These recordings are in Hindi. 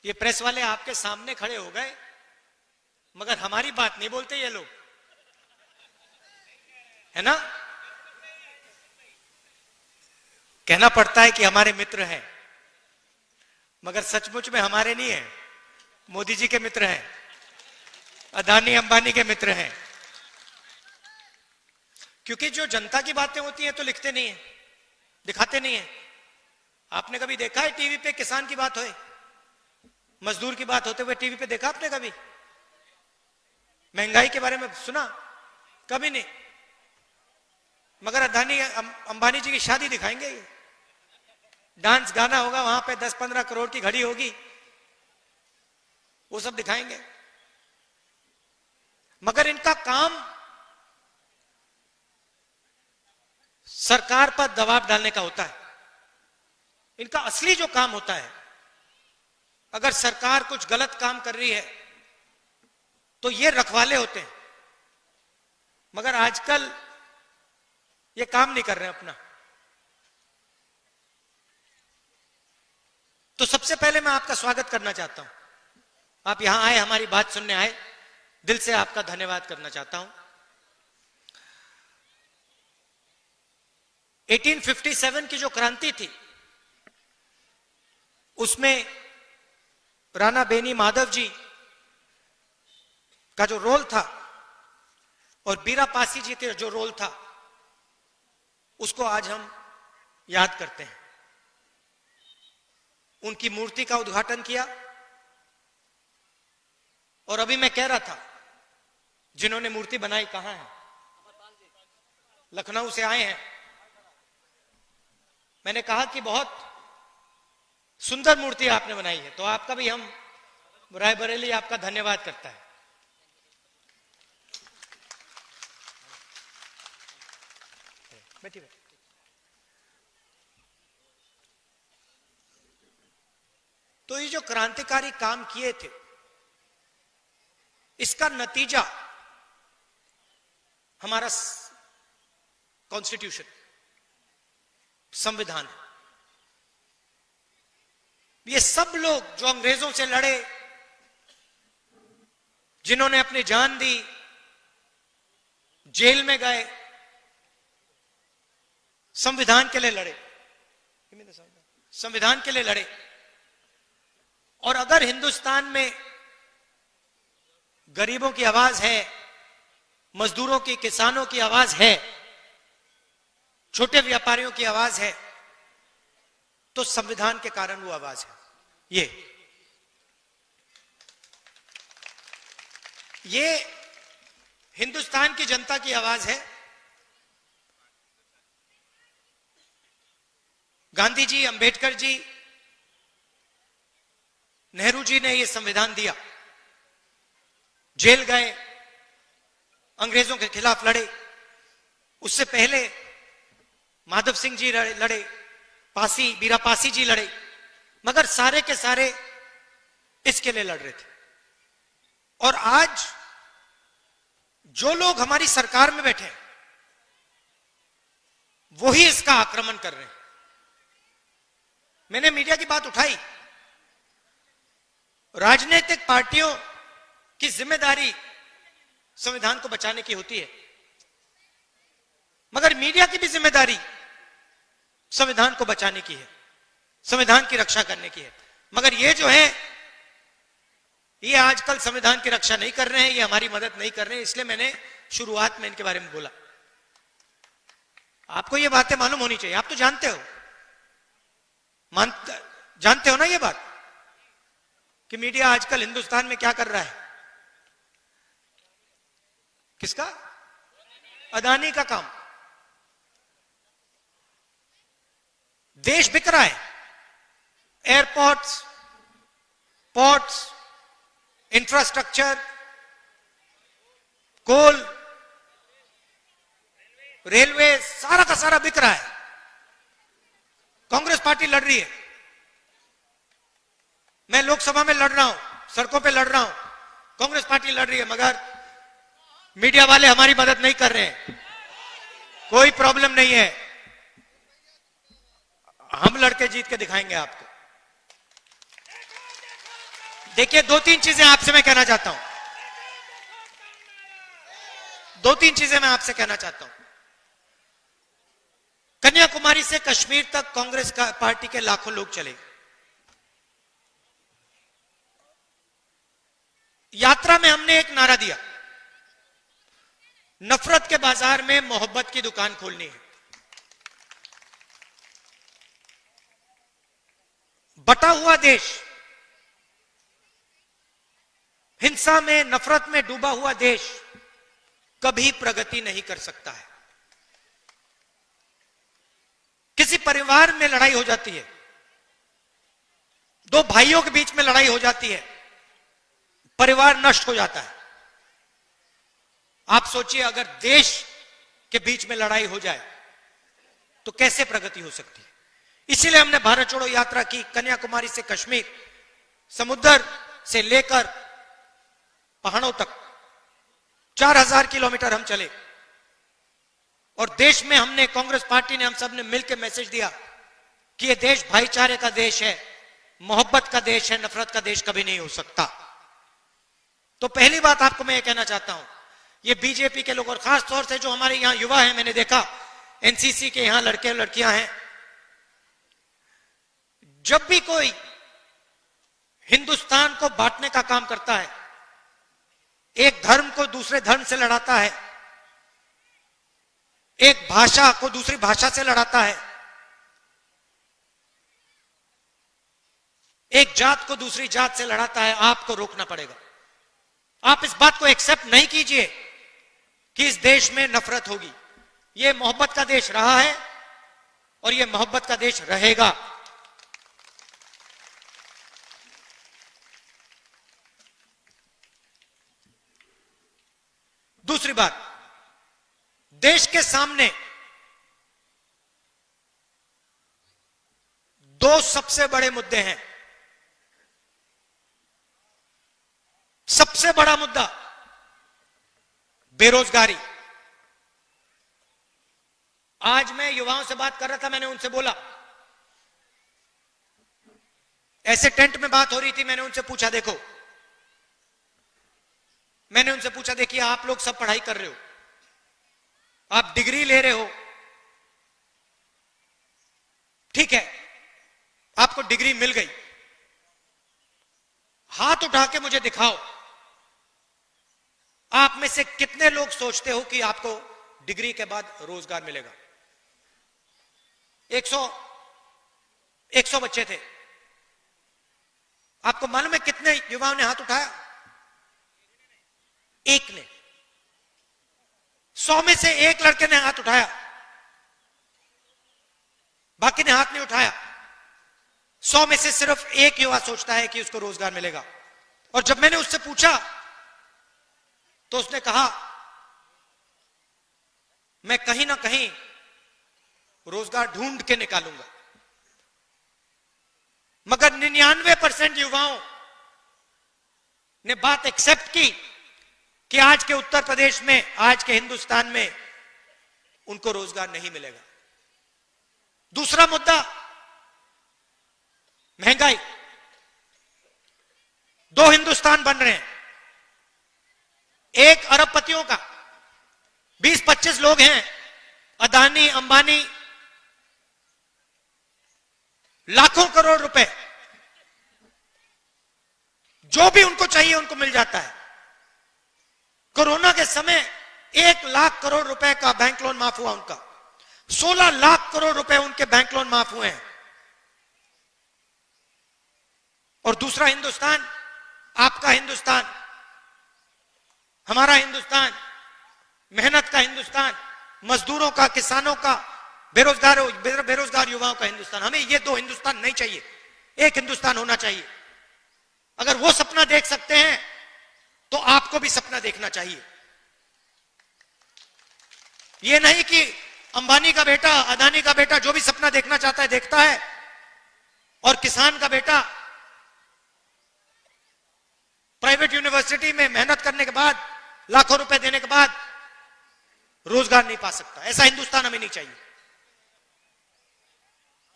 ये प्रेस वाले आपके सामने खड़े हो गए, मगर हमारी बात नहीं बोलते ये लोग, है ना। कहना पड़ता है कि हमारे मित्र हैं, मगर सचमुच में हमारे नहीं है, मोदी जी के मित्र हैं, अदानी अंबानी के मित्र हैं। क्योंकि जो जनता की बातें होती हैं तो लिखते नहीं है, दिखाते नहीं है। आपने कभी देखा है टीवी पे किसान की बात होए, मजदूर की बात होते हुए टीवी पे देखा आपने कभी? महंगाई के बारे में सुना? कभी नहीं। मगर अदानी अंबानी जी की शादी दिखाएंगे, ये डांस गाना होगा वहां पे, 10-15 करोड़ की घड़ी होगी, वो सब दिखाएंगे। मगर इनका काम सरकार पर दबाव डालने का होता है। इनका असली जो काम होता है, अगर सरकार कुछ गलत काम कर रही है तो ये रखवाले होते हैं। मगर आजकल ये काम नहीं कर रहे हैं अपना। तो सबसे पहले मैं आपका स्वागत करना चाहता हूं। आप यहां आए, हमारी बात सुनने आए, दिल से आपका धन्यवाद करना चाहता हूं। 1857 की जो क्रांति थी, उसमें राणा बेनी माधव जी का जो रोल था और बीरा पासी जी का जो रोल था, उसको आज हम याद करते हैं। उनकी मूर्ति का उद्घाटन किया। और अभी मैं कह रहा था, जिन्होंने मूर्ति बनाई कहां है? लखनऊ से आए हैं। मैंने कहा कि बहुत सुंदर मूर्ति आपने बनाई है, तो आपका भी हम रायबरेली आपका धन्यवाद करता है। बैठिए। तो ये जो क्रांतिकारी काम किए थे, इसका नतीजा हमारा कॉन्स्टिट्यूशन, संविधान है। ये सब लोग जो अंग्रेजों से लड़े, जिन्होंने अपनी जान दी, जेल में गए, संविधान के लिए लड़े, संविधान के लिए लड़े। और अगर हिंदुस्तान में गरीबों की आवाज है, मजदूरों की, किसानों की आवाज है, छोटे व्यापारियों की आवाज है, तो संविधान के कारण वो आवाज है। ये हिंदुस्तान की जनता की आवाज है। गांधी जी, अंबेडकर जी, नेहरू जी ने ये संविधान दिया, जेल गए, अंग्रेजों के खिलाफ लड़े। उससे पहले माधव सिंह जी लड़े, पासी, बीरा पासी जी लड़े, मगर सारे के सारे इसके लिए लड़ रहे थे। और आज जो लोग हमारी सरकार में बैठे हैं, वही इसका आक्रमण कर रहे हैं। मैंने मीडिया की बात उठाई। राजनीतिक पार्टियों की जिम्मेदारी संविधान को बचाने की होती है, मगर मीडिया की भी जिम्मेदारी संविधान को बचाने की है, संविधान की रक्षा करने की है। मगर ये जो है, ये आजकल संविधान की रक्षा नहीं कर रहे हैं, ये हमारी मदद नहीं कर रहे हैं। इसलिए मैंने शुरुआत में इनके बारे में बोला। आपको ये बातें मालूम होनी चाहिए। आप तो जानते हो, जानते हो ना ये बात, कि मीडिया आजकल हिंदुस्तान में क्या कर रहा है। किसका? अदानी का काम। देश बिक रहा है। एयरपोर्ट्स, पोर्ट्स, इंफ्रास्ट्रक्चर, कोल, रेलवे, सारा का सारा बिक रहा है। कांग्रेस पार्टी लड़ रही है, मैं लोकसभा में लड़ रहा हूं, सड़कों पे लड़ रहा हूं, कांग्रेस पार्टी लड़ रही है, मगर मीडिया वाले हमारी मदद नहीं कर रहे हैं। कोई प्रॉब्लम नहीं है, हम लड़के जीत के दिखाएंगे आपको। देखिए, दो तीन चीजें आपसे मैं कहना चाहता हूं, दो तीन चीजें मैं आपसे कहना चाहता हूं। कन्याकुमारी से कश्मीर तक कांग्रेस पार्टी के लाखों लोग चले। यात्रा में हमने एक नारा दिया, नफरत के बाजार में मोहब्बत की दुकान खोलनी है। बटा हुआ देश, हिंसा में, नफरत में डूबा हुआ देश कभी प्रगति नहीं कर सकता है। किसी परिवार में लड़ाई हो जाती है, दो भाइयों के बीच में लड़ाई हो जाती है, परिवार नष्ट हो जाता है। आप सोचिए, अगर देश के बीच में लड़ाई हो जाए तो कैसे प्रगति हो सकती है। इसीलिए हमने भारत छोड़ो यात्रा की, कन्याकुमारी से कश्मीर, समुद्र से लेकर पहाड़ों तक 4000 किलोमीटर हम चले। और देश में हमने, कांग्रेस पार्टी ने, हम सब ने मिलकर मैसेज दिया कि यह देश भाईचारे का देश है, मोहब्बत का देश है, नफरत का देश कभी नहीं हो सकता। तो पहली बात आपको मैं ये कहना चाहता हूं, ये बीजेपी के लोग और खास तौर से जो हमारे यहां युवा हैं, मैंने देखा एनसीसी के यहां लड़के और लड़कियां हैं, जब भी कोई हिंदुस्तान को बांटने का काम करता है, एक धर्म को दूसरे धर्म से लड़ाता है, एक भाषा को दूसरी भाषा से लड़ाता है, एक जात को दूसरी जात से लड़ाता है, आपको रोकना पड़ेगा। आप इस बात को एक्सेप्ट नहीं कीजिए कि इस देश में नफरत होगी। यह मोहब्बत का देश रहा है और यह मोहब्बत का देश रहेगा। दूसरी बात, देश के सामने दो सबसे बड़े मुद्दे हैं। सबसे बड़ा मुद्दा बेरोजगारी। आज मैं युवाओं से बात कर रहा था, मैंने उनसे बोला, ऐसे टेंट में बात हो रही थी, मैंने उनसे पूछा, देखो, मैंने उनसे पूछा, देखिए आप लोग सब पढ़ाई कर रहे हो, आप डिग्री ले रहे हो, ठीक है, आपको डिग्री मिल गई, हाथ उठा के मुझे दिखाओ, आप में से कितने लोग सोचते हो कि आपको डिग्री के बाद रोजगार मिलेगा। 100 बच्चे थे, आपको मालूम है कितने युवाओं ने हाथ उठाया? एक ने। 100 में से एक लड़के ने हाथ उठाया, बाकी ने हाथ नहीं उठाया। 100 में से सिर्फ एक युवा सोचता है कि उसको रोजगार मिलेगा। और जब मैंने उससे पूछा तो उसने कहा, मैं कहीं ना कहीं रोजगार ढूंढ के निकालूंगा। मगर 99% युवाओं ने बात एक्सेप्ट की कि आज के उत्तर प्रदेश में, आज के हिंदुस्तान में उनको रोजगार नहीं मिलेगा। दूसरा मुद्दा महंगाई। दो हिंदुस्तान बन रहे हैं, एक अरबपतियों का, 20-25 लोग हैं, अदानी, अंबानी, लाखों करोड़ रुपए, जो भी उनको चाहिए उनको मिल जाता है। कोरोना के समय 1 लाख करोड़ रुपए का बैंक लोन माफ हुआ उनका, 16 लाख करोड़ रुपए उनके बैंक लोन माफ हुए हैं। और दूसरा हिंदुस्तान, आपका हिंदुस्तान, हमारा हिंदुस्तान, मेहनत का हिंदुस्तान, मजदूरों का, किसानों का, बेरोजगार युवाओं का हिंदुस्तान। हमें ये दो हिंदुस्तान नहीं चाहिए, एक हिंदुस्तान होना चाहिए। अगर वो सपना देख सकते हैं तो आपको भी सपना देखना चाहिए। ये नहीं कि अंबानी का बेटा, अदानी का बेटा जो भी सपना देखना चाहता है देखता है, और किसान का बेटा प्राइवेट यूनिवर्सिटी में मेहनत करने के बाद, लाखों रुपए देने के बाद रोजगार नहीं पा सकता। ऐसा हिंदुस्तान हमें नहीं चाहिए।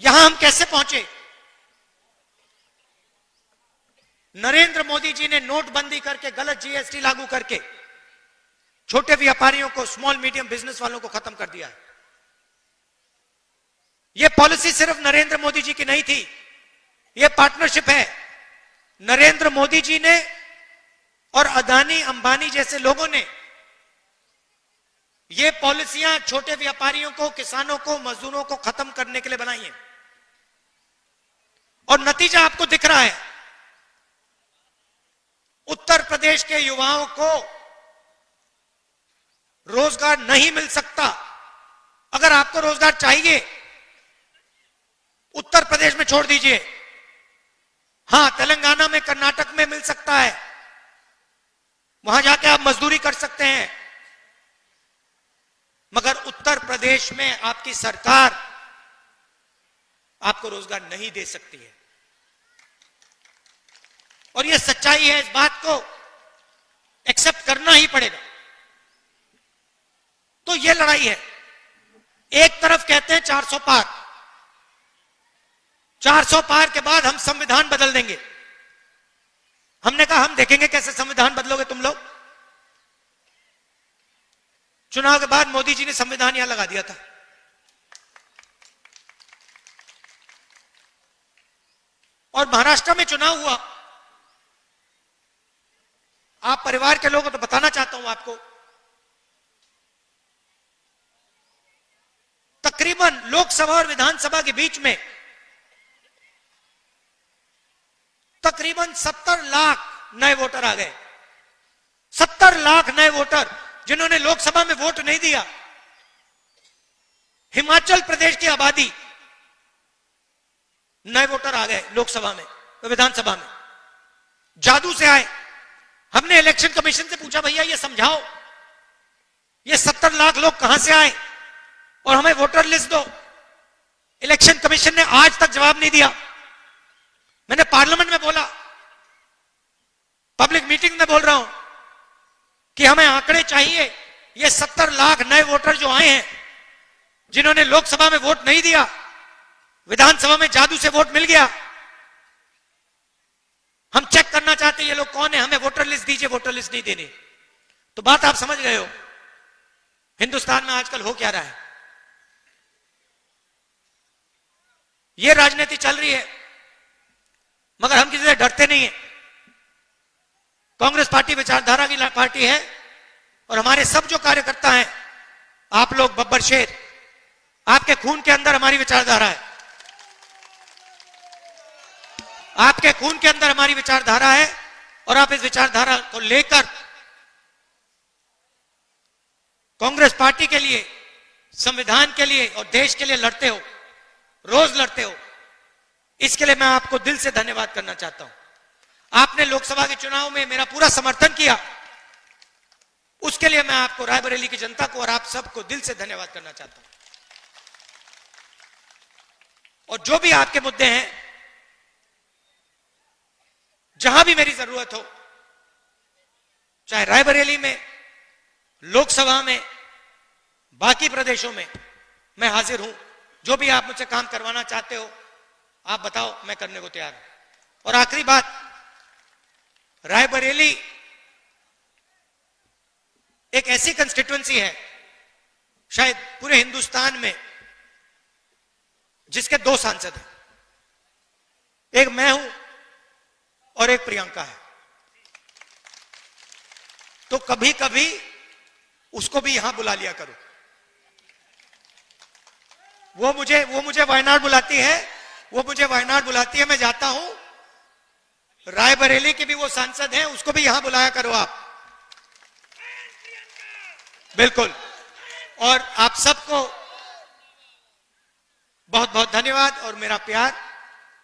यहां हम कैसे पहुंचे? नरेंद्र मोदी जी ने नोटबंदी करके, गलत जीएसटी लागू करके छोटे व्यापारियों को, स्मॉल मीडियम बिजनेस वालों को खत्म कर दिया है। यह पॉलिसी सिर्फ नरेंद्र मोदी जी की नहीं थी, यह पार्टनरशिप है। नरेंद्र मोदी जी ने और अदानी अंबानी जैसे लोगों ने ये पॉलिसियां छोटे व्यापारियों को, किसानों को, मजदूरों को खत्म करने के लिए बनाई है। और नतीजा आपको दिख रहा है। उत्तर प्रदेश के युवाओं को रोजगार नहीं मिल सकता। अगर आपको रोजगार चाहिए, उत्तर प्रदेश में छोड़ दीजिए। हां, तेलंगाना में, कर्नाटक में मिल सकता है, वहां जाके आप मजदूरी कर सकते हैं, मगर उत्तर प्रदेश में आपकी सरकार आपको रोजगार नहीं दे सकती है। और यह सच्चाई है, इस बात को एक्सेप्ट करना ही पड़ेगा। तो यह लड़ाई है। एक तरफ कहते हैं 400 पार, 400 पार के बाद हम संविधान बदल देंगे। हमने कहा हम देखेंगे कैसे संविधान बदलोगे तुम लोग। चुनाव के बाद मोदी जी ने संविधान यहां लगा दिया था। और महाराष्ट्र में चुनाव हुआ। आप परिवार के लोगों, तो बताना चाहता हूं आपको, तकरीबन लोकसभा और विधानसभा के बीच में तकरीबन 70 लाख नए वोटर आ गए। 70 लाख नए वोटर जिन्होंने लोकसभा में वोट नहीं दिया। हिमाचल प्रदेश की आबादी, नए वोटर आ गए लोकसभा में, विधानसभा में, जादू से आए। हमने इलेक्शन कमीशन से पूछा, भैया ये समझाओ, ये 70 लाख लोग कहां से आए और हमें वोटर लिस्ट दो। इलेक्शन कमीशन ने आज तक जवाब नहीं दिया। मैंने पार्लियामेंट में बोला, पब्लिक मीटिंग में बोल रहा हूं कि हमें आंकड़े चाहिए। ये 70 लाख नए वोटर जो आए हैं, जिन्होंने लोकसभा में वोट नहीं दिया, विधानसभा में जादू से वोट मिल गया, हम चेक करना चाहते हैं ये लोग कौन है, हमें वोटर लिस्ट दीजिए। वोटर लिस्ट नहीं देनी। तो बात आप समझ गए हो हिंदुस्तान में आजकल हो क्या रहा है। ये राजनीति चल रही है, मगर हम किसी से डरते नहीं है। कांग्रेस पार्टी विचारधारा की पार्टी है और हमारे सब जो कार्यकर्ता हैं, आप लोग बब्बर शेर, आपके खून के अंदर हमारी विचारधारा है। आपके खून के अंदर हमारी विचारधारा है और आप इस विचारधारा को लेकर कांग्रेस पार्टी के लिए, संविधान के लिए और देश के लिए लड़ते हो, रोज लड़ते हो। इसके लिए मैं आपको दिल से धन्यवाद करना चाहता हूं। आपने लोकसभा के चुनाव में मेरा पूरा समर्थन किया, उसके लिए मैं आपको, रायबरेली की जनता को और आप सबको दिल से धन्यवाद करना चाहता हूं। और जो भी आपके मुद्दे हैं, जहां भी मेरी जरूरत हो, चाहे रायबरेली में, लोकसभा में, बाकी प्रदेशों में, मैं हाजिर हूं। जो भी आप मुझसे काम करवाना चाहते हो, आप बताओ, मैं करने को तैयार हूं। और आखिरी बात, रायबरेली एक ऐसी कंस्टिट्यूएंसी है शायद पूरे हिंदुस्तान में जिसके 2 सांसद हैं। एक मैं हूं और एक प्रियंका है। तो कभी कभी उसको भी यहां बुला लिया करो। वो मुझे वायनाड बुलाती है, मैं जाता हूं। रायबरेली के भी वो सांसद हैं, उसको भी यहां बुलाया करो आप। बिल्कुल। और आप सबको बहुत बहुत धन्यवाद और मेरा प्यार।